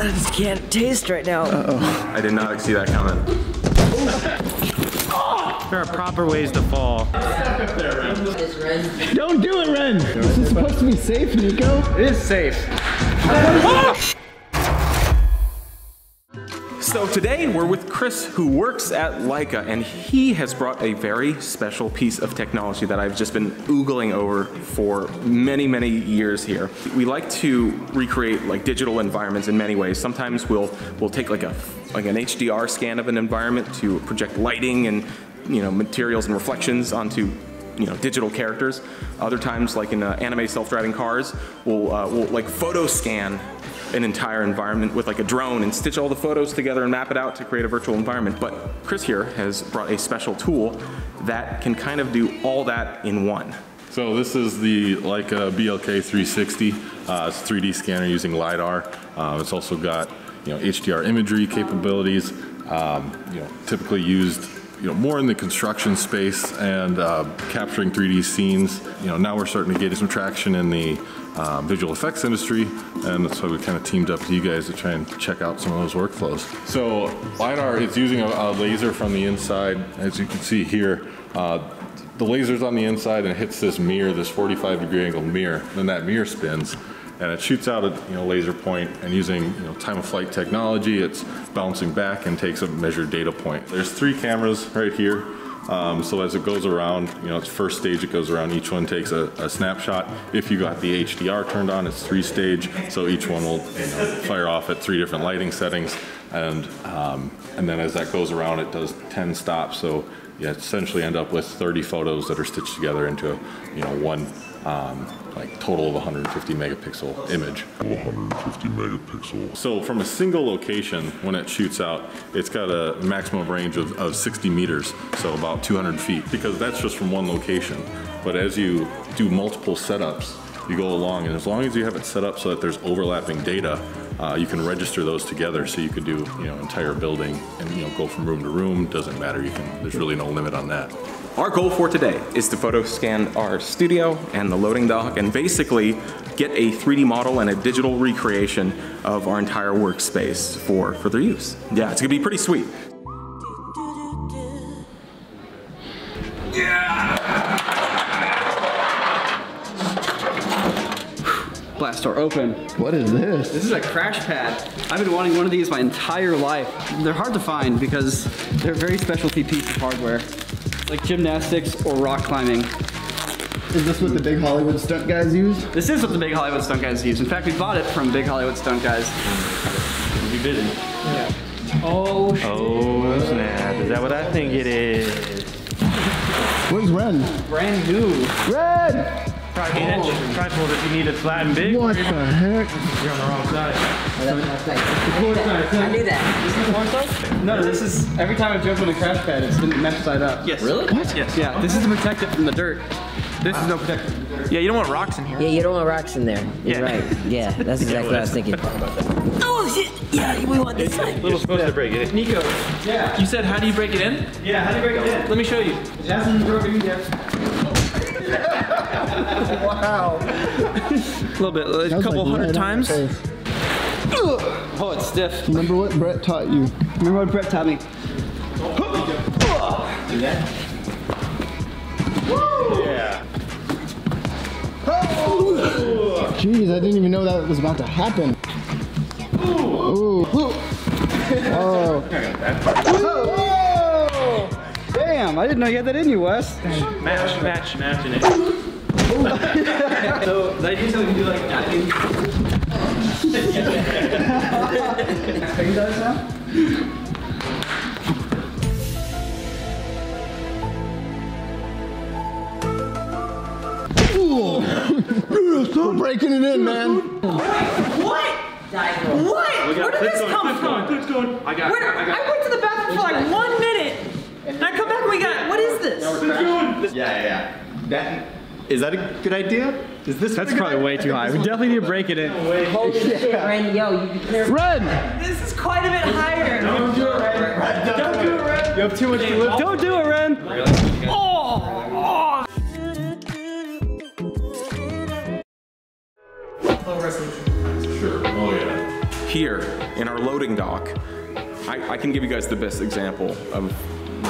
I just can't taste right now. Uh-oh. I did not see that coming. There are proper ways to fall. Don't do it, Wren! This is supposed to be safe, Nico. It is safe. So today we're with Chris, who works at Leica, and he has brought a very special piece of technology that I've just been oogling over for many, many years here. We like to recreate like digital environments in many ways. Sometimes we'll take like an HDR scan of an environment to project lighting and materials and reflections onto digital characters. Other times, like in anime self-driving cars, we'll like photo scan an entire environment with like a drone and stitch all the photos together and map it out to create a virtual environment. But Chris here has brought a special tool that can kind of do all that in one. So this is the Leica BLK 360. It's a 3D scanner using LiDAR. It's also got HDR imagery capabilities. Typically used more in the construction space and capturing 3D scenes. Now we're starting to get some traction in the visual effects industry, and that's why we kind of teamed up with you guys to try and check out some of those workflows. So LiDAR is using a laser from the inside. As you can see here, the laser's on the inside and it hits this mirror, this 45-degree angle mirror. Then that mirror spins and it shoots out a laser point, and using time-of-flight technology, it's bouncing back and takes a measured data point. There's 3 cameras right here. So as it goes around, it's first stage it goes around, each one takes a snapshot. If you got the HDR turned on, it's 3-stage, so each one will fire off at 3 different lighting settings, and then as that goes around, it does 10 stops. So you essentially end up with 30 photos that are stitched together into one total of 150 megapixel image. 150 megapixel. So from a single location, when it shoots out, it's got a maximum range of 60 meters, so about 200 feet, because that's just from one location. But as you do multiple setups, you go along, and as long as you have it set up so that there's overlapping data, you can register those together, so you could do entire building and go from room to room. Doesn't matter. There's really no limit on that. Our goal for today is to photo scan our studio and the loading dock and basically get a 3D model and a digital recreation of our entire workspace for their use. Yeah, it's gonna be pretty sweet. Blast door open. What is this? This is a crash pad. I've been wanting one of these my entire life. They're hard to find because they're a very specialty piece of hardware, like gymnastics or rock climbing. Is this what the big Hollywood stunt guys use? This is what the big Hollywood stunt guys use. In fact, we bought it from big Hollywood stunt guys. You didn't? Yeah. Oh, snap. Is that what I think it is? Where's Wren? Brand new. Wren! Tripod if you need it flat and big. What the heck? You're on the wrong side. I knew that. This is the porn side? No, this is, every time I jump on a crash pad, it's been left side up. Yes. Really? What? Yes. Yeah, this is to protect it from the dirt. This is no protection from the dirt. Yeah, you don't want rocks in here. Yeah, you don't want rocks in there. You're right. Yeah, that's exactly what I was thinking. Oh shit! Yeah, we want this side. Little supposed to break it. Nico. Yeah. You said, how do you break it in? Yeah, how do you break it in? Let me show you. It hasn't broken in yet. Wow. A little bit, a couple hundred times. Oh, it's stiff. Remember what Brett taught you? Remember what Brett taught me? Do that? Yeah. Jeez, I didn't even know that was about to happen. Ooh. Oh. Oh. Damn, I didn't know you had that in you, Wes. Matching it. So the idea is that we can do like nothing. Can you guys now? We're breaking it in, man. What? What? Where did this come from? Clint's going. I got it. I went to the bathroom for like 1 minute. And I come back and we got, what is this? Yeah. Is that a good idea? That's probably way too high. We definitely need to break it in. Holy shit, Wren, yo, you be careful. Wren! This is quite a bit higher. Don't do it, Wren. Don't do it, Wren. You have too much to lift. Don't do it, Wren. Oh! Sure. Oh yeah. here in our loading dock, I can give you guys the best example of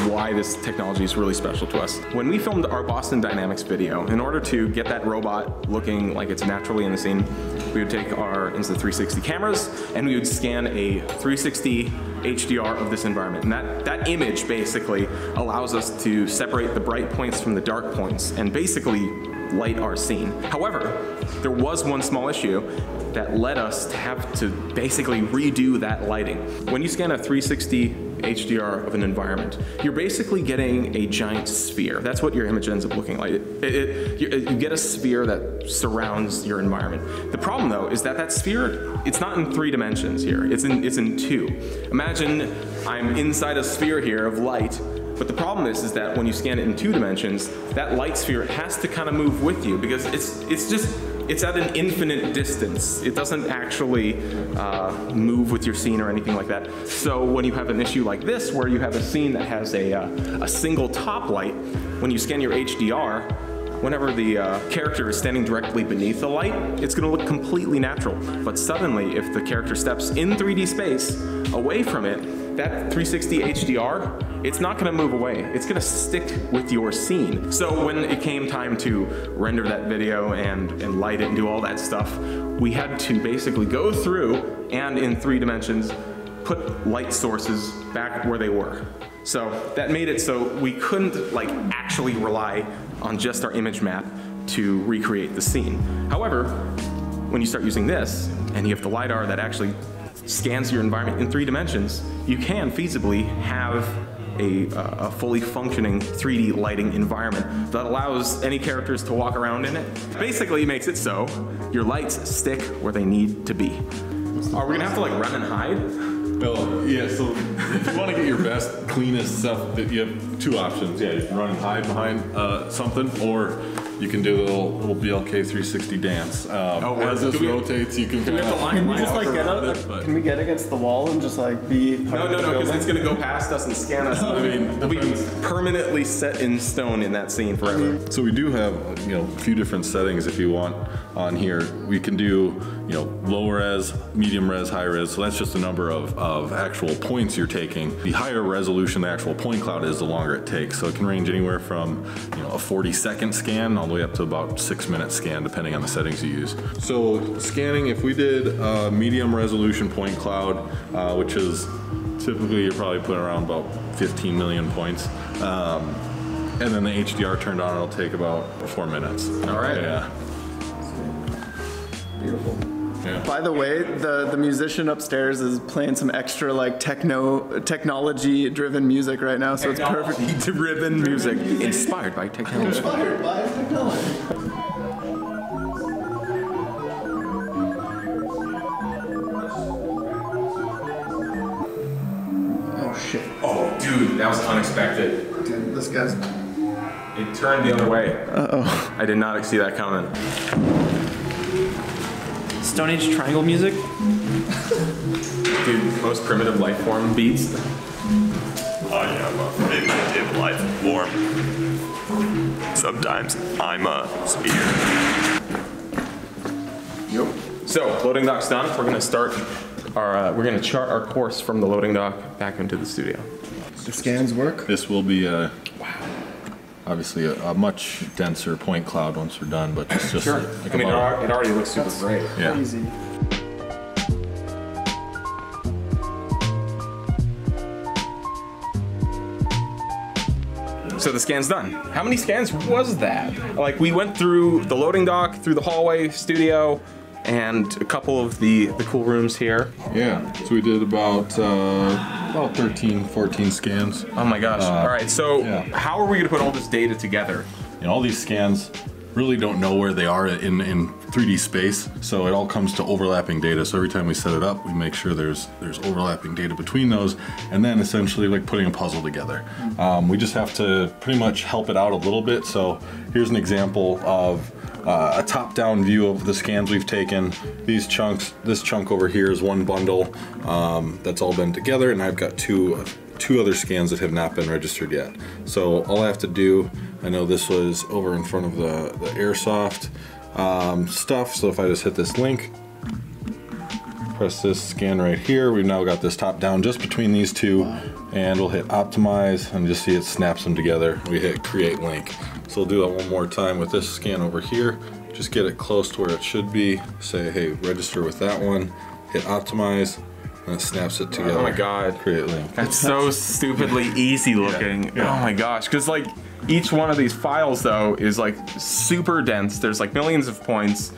why this technology is really special to us. When we filmed our Boston Dynamics video, in order to get that robot looking like it's naturally in the scene, we would take our Insta360 cameras and we would scan a 360 HDR of this environment. And that image basically allows us to separate the bright points from the dark points and basically light our scene. However, there was one small issue that led us to have to basically redo that lighting. When you scan a 360 HDR of an environment, you're basically getting a giant sphere. That's what your image ends up looking like. You get a sphere that surrounds your environment. The problem though is that sphere, it's not in 3 dimensions here, it's in 2. Imagine I'm inside a sphere here of light, but the problem is that when you scan it in 2 dimensions, that light sphere has to kind of move with you because it's at an infinite distance. It doesn't actually move with your scene or anything like that. So when you have an issue like this, where you have a scene that has a single top light, when you scan your HDR, whenever the character is standing directly beneath the light, it's gonna look completely natural. But suddenly, if the character steps in 3D space, away from it, that 360 HDR, it's not gonna move away. It's gonna stick with your scene. So when it came time to render that video and light it and do all that stuff, we had to basically go through and in 3 dimensions, put light sources back where they were. So that made it so we couldn't like actually rely on just our image map to recreate the scene. However, when you start using this and you have the LiDAR that actually scans your environment in 3 dimensions, you can feasibly have a fully functioning 3D lighting environment that allows any characters to walk around in it. Basically makes it so your lights stick where they need to be. Are we gonna have to like run and hide? Well, yeah, so if you want to get your best, cleanest stuff, you have 2 options. Yeah, you can run and hide behind something, or you can do a little BLK 360 dance. As this rotates, you can kind of... Can we just like get up? Can we get against the wall and just like be... No, because it's gonna go past us and scan us. I mean, we'll be permanently set in stone in that scene forever. So we do have, a few different settings if you want on here. We can do, low res, medium res, high res. So that's just a number of actual points you're taking. The higher resolution the actual point cloud is, the longer it takes. So it can range anywhere from, a 40-second scan all the way up to about 6-minute scan, depending on the settings you use. So scanning, if we did a medium resolution point cloud, which is typically you're probably putting around about 15 million points. And then the HDR turned on, it'll take about 4 minutes. All right. Yeah. Beautiful. Yeah. By the way, the musician upstairs is playing some extra like technology-driven music right now, so it's perfect. Technology-driven music, inspired by technology. Inspired by technology. Oh shit. Oh, dude, that was unexpected. Dude, this guy's... It turned the other way. Uh-oh. I did not see that coming. Stone Age triangle music? Dude, most primitive life form beats. I am a primitive life form. Sometimes I'm a spear. Yep. So, loading dock's done. We're gonna start our, we're gonna chart our course from the loading dock back into the studio. The scans work? This will be obviously a much denser point cloud once we're done, but it's just Sure. like I mean, it already looks super great. yeah. Easy. So the scan's done. How many scans was that? Like, we went through the loading dock, through the hallway, studio, and a couple of the cool rooms here. Yeah, so we did about 13, 14 scans. Oh my gosh. All right, so yeah. how are we gonna put all this data together? All these scans really don't know where they are in 3D space, so it all comes to overlapping data. So every time we set it up, we make sure there's overlapping data between those, and then essentially like putting a puzzle together. We just have to pretty much help it out a little bit. So here's an example of a top-down view of the scans we've taken. These chunks, this chunk over here is one bundle that's all been together, and I've got two other scans that have not been registered yet. So all I have to do, I know this was over in front of the airsoft stuff, so if I just hit this link, Press this scan right here. We've now got this top down just between these two, and we'll hit optimize and just see it snaps them together. We hit create link. So we'll do that one more time with this scan over here. Just get it close to where it should be. Say, hey, register with that one. Hit optimize, and it snaps it together. Oh my god. Create link. That's so stupidly easy looking. Yeah. Oh my gosh. Because like each one of these files though is like super dense. There's like millions of points.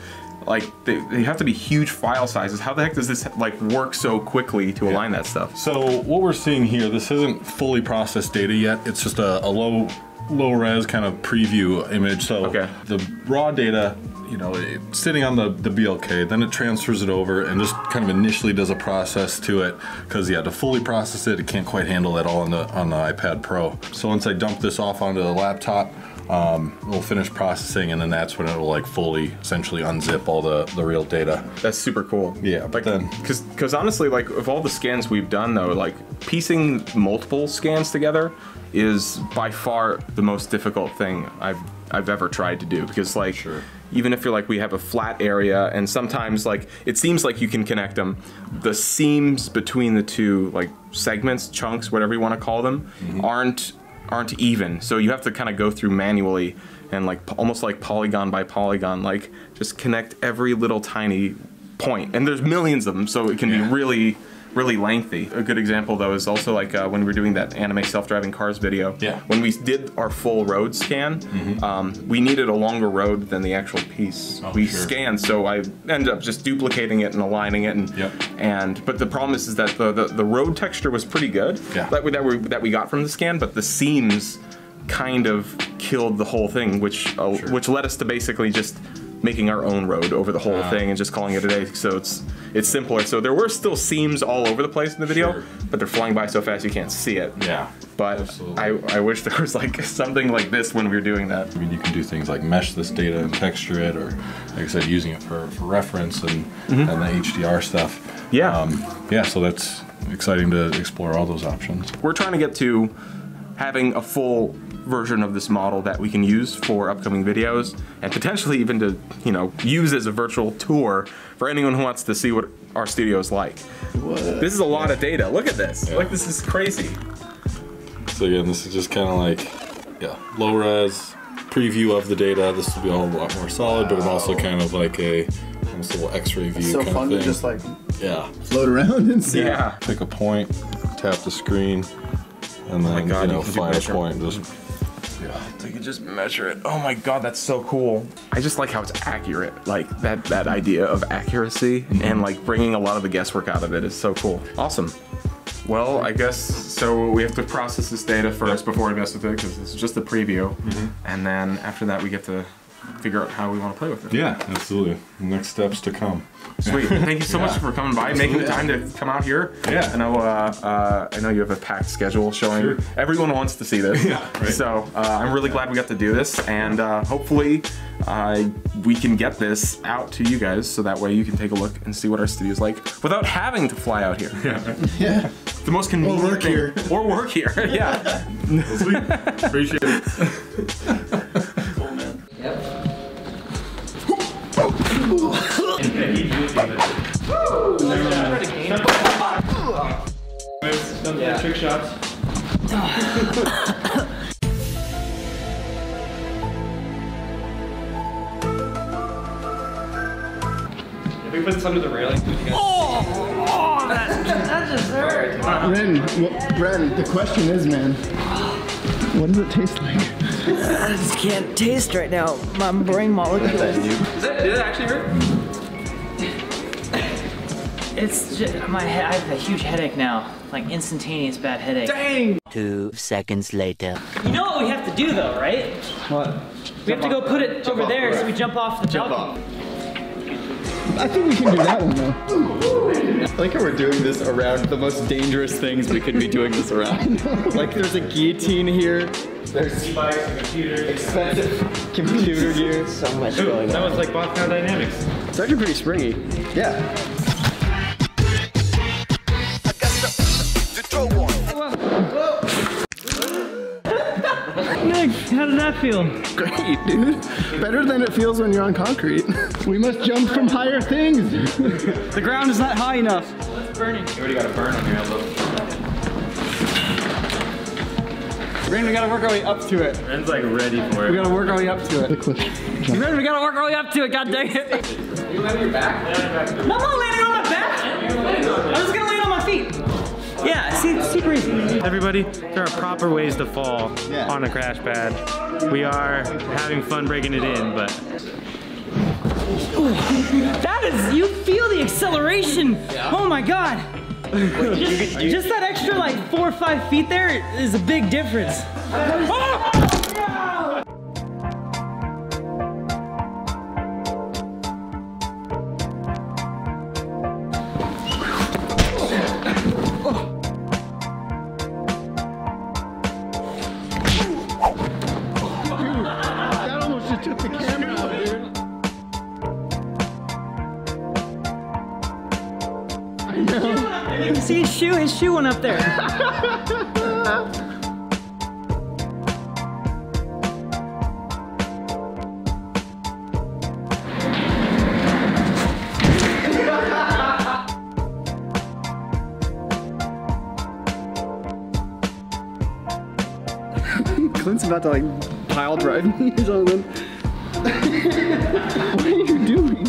Like they have to be huge file sizes. How the heck does this like work so quickly to align that stuff? So what we're seeing here, this isn't fully processed data yet. It's just a low res kind of preview image. So the raw data, you know, it's sitting on the BLK, then it transfers it over and just kind of initially does a process to it, because to fully process it, it can't quite handle it all on the iPad Pro. So once I dump this off onto the laptop, we'll finish processing, and then that's when it will like fully essentially unzip all the real data. That's super cool. Yeah, but like, because honestly, like of all the scans we've done though, like piecing multiple scans together is by far the most difficult thing I've ever tried to do, because like even if you're like we have a flat area and sometimes like it seems like you can connect them, the seams between the two like segments, chunks, whatever you want to call them, aren't even. So you have to kind of go through manually and like almost like polygon by polygon, like just connect every little tiny point. And there's millions of them, so it can be really lengthy. A good example though is also like when we were doing that anime self-driving cars video. When we did our full road scan, we needed a longer road than the actual piece we scanned, so I ended up just duplicating it and aligning it, and but the problem is that the road texture was pretty good that we got from the scan, but the seams kind of killed the whole thing, which led us to basically just making our own road over the whole thing and just calling it a day. So it's simpler. So there were still seams all over the place in the video, but they're flying by so fast you can't see it. But I wish there was like something like this when we were doing that. I mean, you can do things like mesh this data and texture it, or like I said, using it for reference and the HDR stuff. So that's exciting to explore all those options. We're trying to get to having a full version of this model that we can use for upcoming videos, and potentially even to, you know, use as a virtual tour for anyone who wants to see what our studio is like. This is a lot of data. Look at this. Like, this is crazy. So again, this is just kind of like, low res preview of the data. This will be a whole lot more solid, but also kind of like almost a little X-ray view kind of thing. So fun to just like float around and see. Pick a point, tap the screen, and then you know, find a point. Just we can just measure it. Oh my god, that's so cool. I just like how it's accurate. Like that idea of accuracy and like bringing a lot of the guesswork out of it is so cool. Awesome. Well, I guess so. We have to process this data first before we mess with it, because it's just a preview, and then after that we get to figure out how we want to play with it. Yeah, absolutely. Next steps to come. Sweet. Thank you so much for coming by, making the time to come out here. I know you have a packed schedule showing. Everyone wants to see this. So I'm really glad we got to do this, and hopefully we can get this out to you guys so that way you can take a look and see what our studio's like without having to fly out here. The most convenient work thing. here. Or work here. Sweet. Appreciate it. Cool, man. Trick shots. If we put this under the railing, that just hurt. Wren, the question is, man, what does it taste like? I just can't taste right now. My brain molecules. Did it actually hurt? It's just my head. I have a huge headache now. Like instantaneous bad headache. Dang! 2 seconds later. You know what we have to do though, right? What? We have to go put it over there so we jump off the balcony. I think we can do that one though. I like how we're doing this around the most dangerous things we could be doing this around. Like there's a guillotine here. There's expensive computer gear. So much going on. That was like Boston Dynamics. It's actually pretty springy. Yeah. Nick, how did that feel? Great, dude. Better than it feels when you're on concrete. We must jump from higher things. The ground is not high enough. It's burning. You already got a burn on your elbow. Wren, we gotta work our way up to it. Wren's like ready for it. We gotta work our way up to it. The cliff. Wren, we gotta work our way up to it, god dang it. You land on your back? No, I'm not landing on my back. I'm just gonna land on my feet. Yeah, see, it's super easy. Everybody, there are proper ways to fall on a crash pad. We are having fun breaking it in, but... That is, you feel the acceleration. Oh my God. Just that extra like 4 or 5 feet there is a big difference. That almost just took the camera out, dude. I know. You can see his shoe went up there. Clint's about to like pile drive me or something. What are you doing?